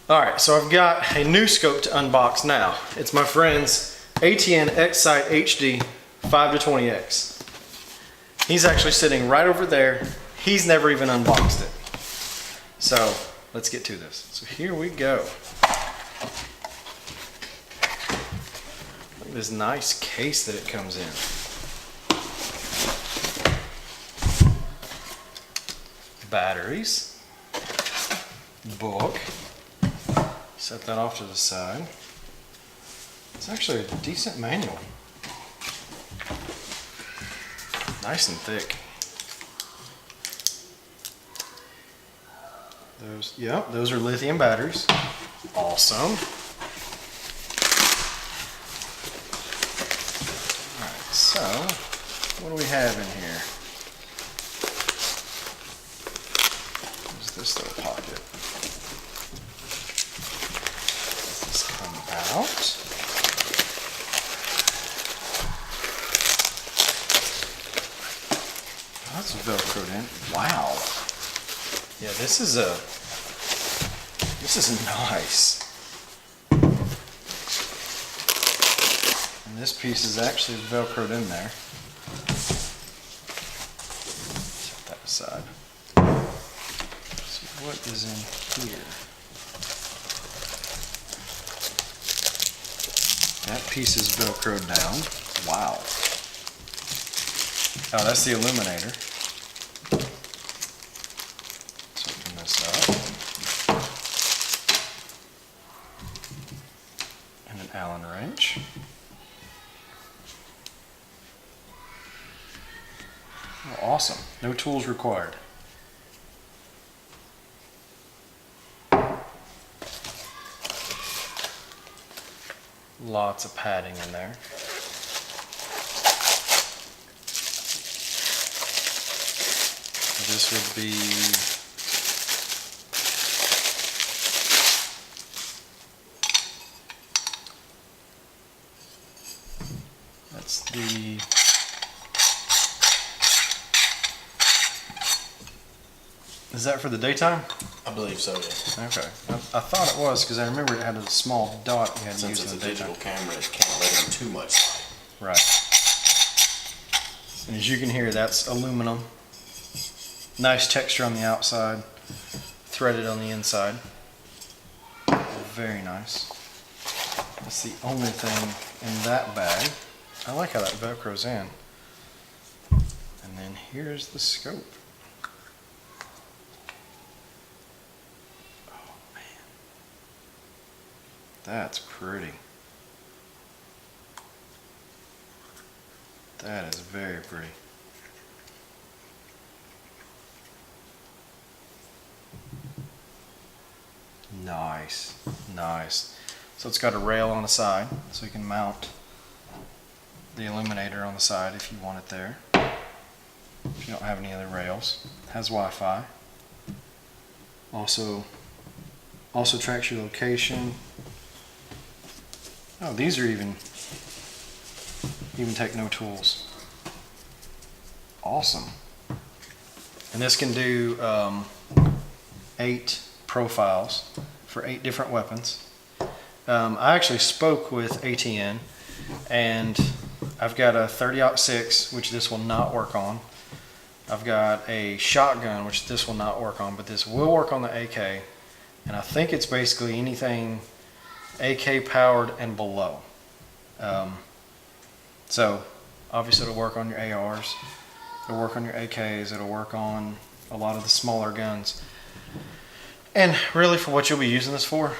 Alright, so I've got a new scope to unbox now. It's my friend's ATN X Sight HD 5-20X. He's actually sitting right over there. He's never even unboxed it. So let's get to this. So here we go. Look at this nice case that it comes in. Batteries, book, set that off to the side. It's actually a decent manual. Nice and thick. Those are lithium batteries. Awesome. Alright, so what do we have in here? Where's this little pocket? Does this come out? That's Velcroed in. Wow. Yeah, this is nice. And this piece is actually Velcroed in there. Set that aside. So what is in here? That piece is Velcroed down. Wow. Oh, that's the illuminator. Let's open this up. And an Allen wrench. Oh, awesome. No tools required. Lots of padding in there. This would be is that for the daytime? I believe so, yeah. Okay. I thought it was because I remember it had a small dot you had to use Since in it's the a daytime. digital camera, it can't let in too much light. Right. And as you can hear, that's aluminum. Nice texture on the outside, threaded on the inside. Very nice. That's the only thing in that bag. I like how that Velcro's in. And then here's the scope. Oh man. That's pretty. That is very pretty. Nice, nice. So it's got a rail on the side, so you can mount the illuminator on the side if you want it there. If you don't have any other rails. It has Wi-Fi. Also tracks your location. Oh, these are even take no tools. Awesome. And this can do 8 profiles for 8 different weapons. I actually spoke with ATN, and I've got a 30-06, which this will not work on. I've got a shotgun, which this will not work on, but this will work on the AK. And I think it's basically anything AK powered and below. So obviously it'll work on your ARs, it'll work on your AKs, it'll work on a lot of the smaller guns. And really, for what you'll be using this for,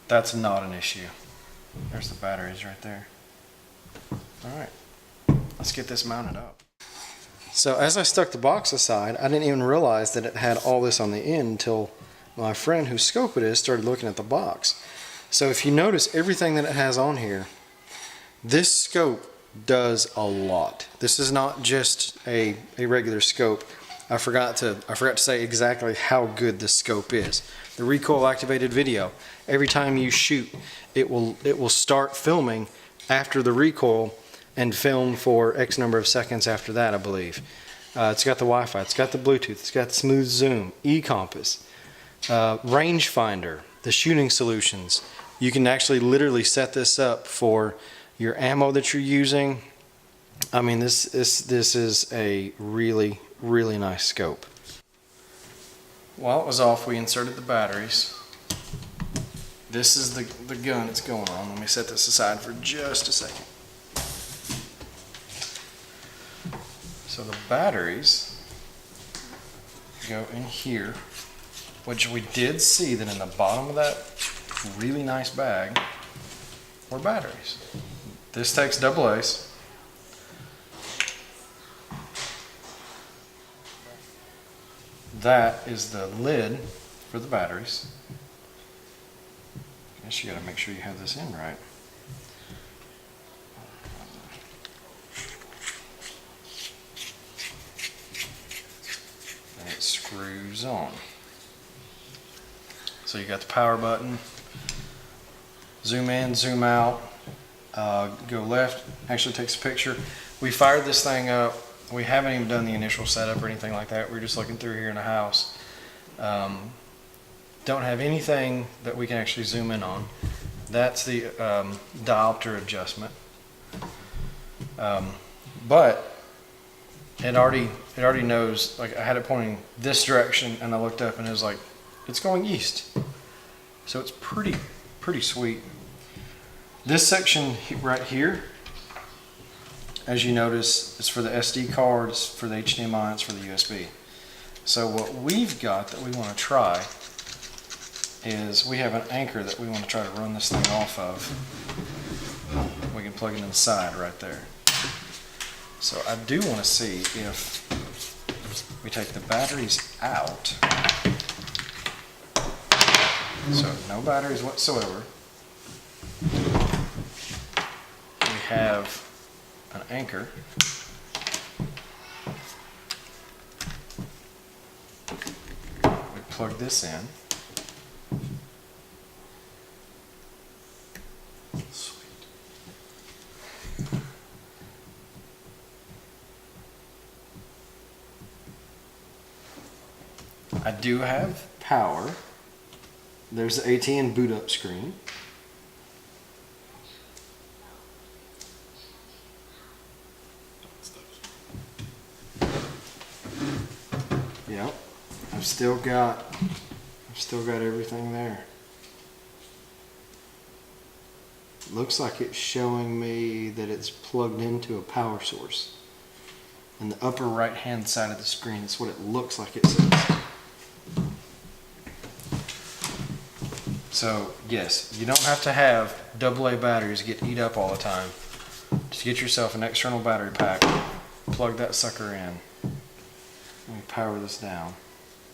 that's not an issue. There's the batteries right there. Alright, let's get this mounted up. So as I stuck the box aside, I didn't even realize that it had all this on the end until my friend whose scope it is started looking at the box. So if you notice everything that it has on here, this scope does a lot. This is not just a regular scope. I forgot to say exactly how good this scope is. The recoil activated video, every time you shoot, it will start filming after the recoil and film for X number of seconds after that, I believe. It's got the Wi-Fi, it's got the Bluetooth, it's got smooth zoom, e-compass, rangefinder, the shooting solutions. You can actually literally set this up for your ammo that you're using. I mean, this is a really, really nice scope. While it was off, we inserted the batteries. This is the gun it's going on. Let me set this aside for just a second. So the batteries go in here, which we did see that in the bottom of that really nice bag were batteries. This takes double A's. That is the lid for the batteries. I guess you gotta make sure you have this in right. And it screws on. So you got the power button, zoom in, zoom out, go left, actually takes a picture. We fired this thing up. We haven't even done the initial setup or anything like that. We're just looking through here in the house. Don't have anything that we can actually zoom in on. That's the diopter adjustment. But it already knows, like I had it pointing this direction and I looked up and it was like, it's going east. So it's pretty sweet. This section right here, as you notice, it's for the SD card, it's for the HDMI, it's for the USB. So what we've got that we want to try is we have an anchor that we want to try to run this thing off of. We can plug it inside right there. So I do want to see if we take the batteries out. So no batteries whatsoever. We have an anchor. We plug this in. Sweet. I do have power. There's the ATN boot up screen. Yep, I've still got everything there. Looks like it's showing me that it's plugged into a power source. In the upper right hand side of the screen, it's what it looks like it says. So yes, you don't have to have AA batteries to get eat up all the time. Just get yourself an external battery pack, plug that sucker in. Let me power this down.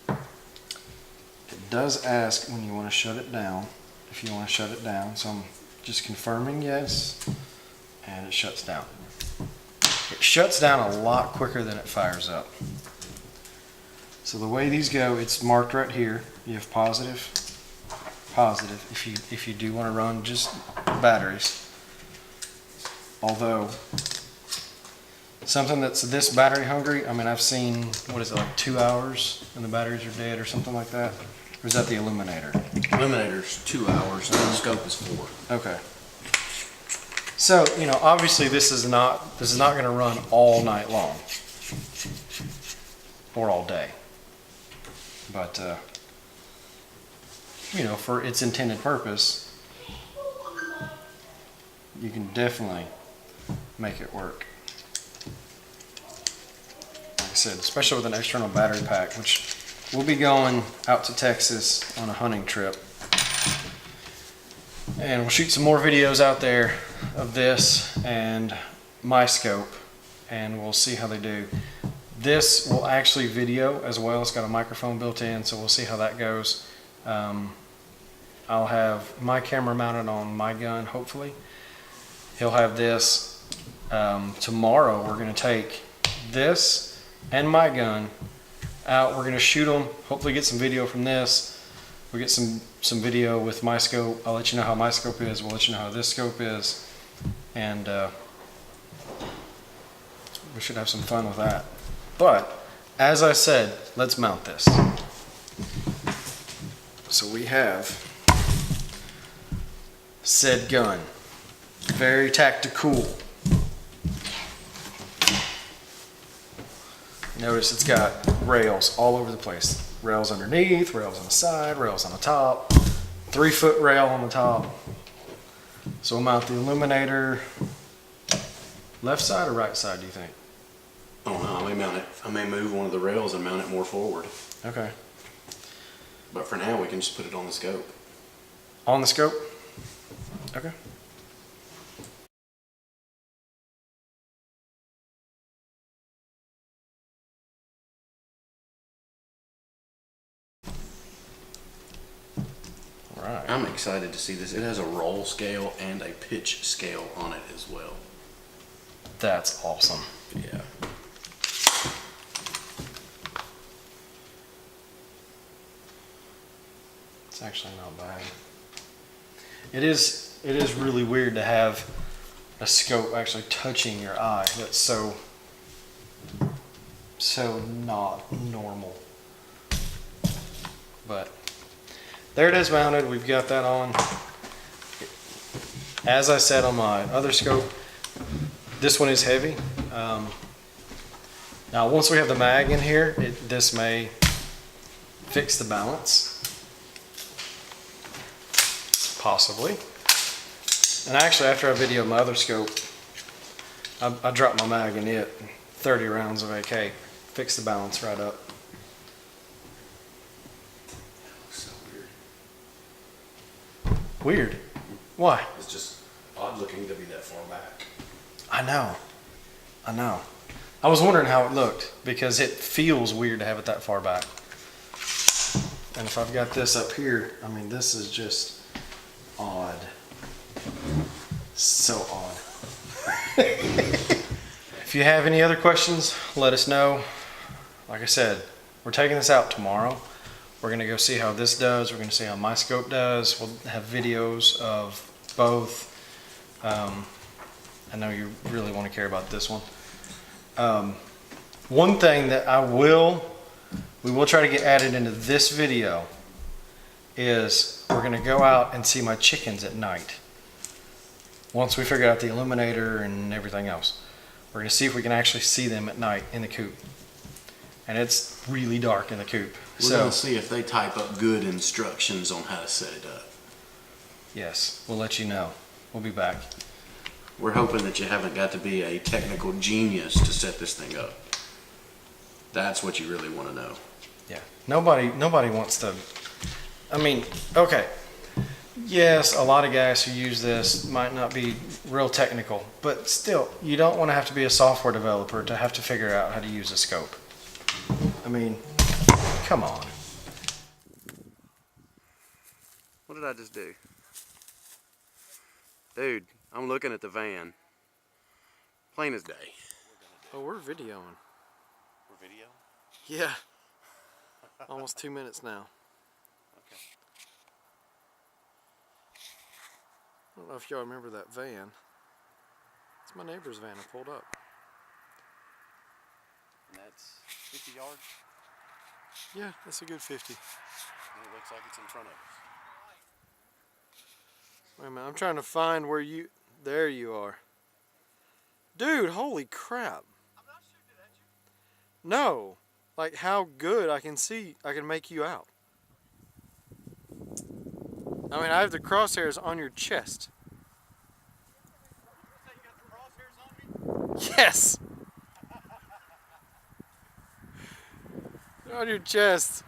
It does ask when you want to shut it down, if you want to shut it down. So I'm just confirming yes, and it shuts down. It shuts down a lot quicker than it fires up. So the way these go, it's marked right here. You have positive, positive, if you do want to run just batteries. Although, something that's this battery hungry, I mean, I've seen, what is it, like 2 hours and the batteries are dead or something like that? Or is that the Illuminator? Illuminator's 2 hours, and the scope is 4. Okay. So, you know, obviously this is not going to run all night long. Or all day. But, you know, for its intended purpose, you can definitely make it work. Like I said, especially with an external battery pack, which we'll be going out to Texas on a hunting trip. And we'll shoot some more videos out there of this and my scope, and we'll see how they do. This will actually video as well. It's got a microphone built in, so we'll see how that goes. I'll have my camera mounted on my gun, hopefully. He'll have this. Tomorrow we're going to take this and my gun out. We're going to shoot them, hopefully get some video from this. We'll get some video with my scope. I'll let you know how my scope is. We'll let you know how this scope is. And we should have some fun with that. But, as I said, let's mount this. So we have said gun. Very tactical. Notice it's got rails all over the place. Rails underneath, rails on the side, rails on the top. 3-foot rail on the top. So we'll mount the illuminator. Left side or right side, do you think? Oh no, I may mount it. I may move one of the rails and mount it more forward. Okay. But for now, we can just put it on the scope. On the scope? Okay. All right. I'm excited to see this. It has a roll scale and a pitch scale on it as well. That's awesome. Yeah. It's actually not bad. It is really weird to have a scope actually touching your eye. That's so not normal. But there it is mounted. We've got that on. As I said on my other scope, this one is heavy. Now once we have the mag in here, this may fix the balance. Possibly. And actually, after I videoed my other scope, I dropped my mag in it. 30 rounds of AK. Fixed the balance right up. So weird. Weird. Why? It's just odd looking to be that far back. I know. I was wondering how it looked because it feels weird to have it that far back. And if I've got this up here, I mean, this is just odd. So odd. If you have any other questions, let us know. Like I said, we're taking this out tomorrow. We're going to go see how this does. We're going to see how my scope does. We'll have videos of both. I know you really want to care about this one. One thing that we will try to get added into this video is we're going to go out and see my chickens at night. Once we figure out the illuminator and everything else, we're going to see if we can actually see them at night in the coop. And it's really dark in the coop. We're going to see if they type up good instructions on how to set it up. Yes, we'll let you know. We'll be back. We're hoping that you haven't got to be a technical genius to set this thing up. That's what you really want to know. Yeah. Nobody wants to. I mean, okay. Yes, a lot of guys who use this might not be real technical, but still, you don't want to have to be a software developer to have to figure out how to use a scope. I mean, come on. What did I just do? Dude, I'm looking at the van. Plain as day. Oh, we're videoing. For video? Yeah. Almost 2 minutes now. Okay. I don't know if y'all remember that van. It's my neighbor's van I pulled up. And that's 50 yards? Yeah, that's a good 50. And it looks like it's in front of us. Wait a minute, I'm trying to find where you... There you are. Dude, holy crap. I'm not shooting at you. No. Like how good I can see, I can make you out. I mean, I have the crosshairs on your chest. You got the crosshairs on me? Yes! They're on your chest.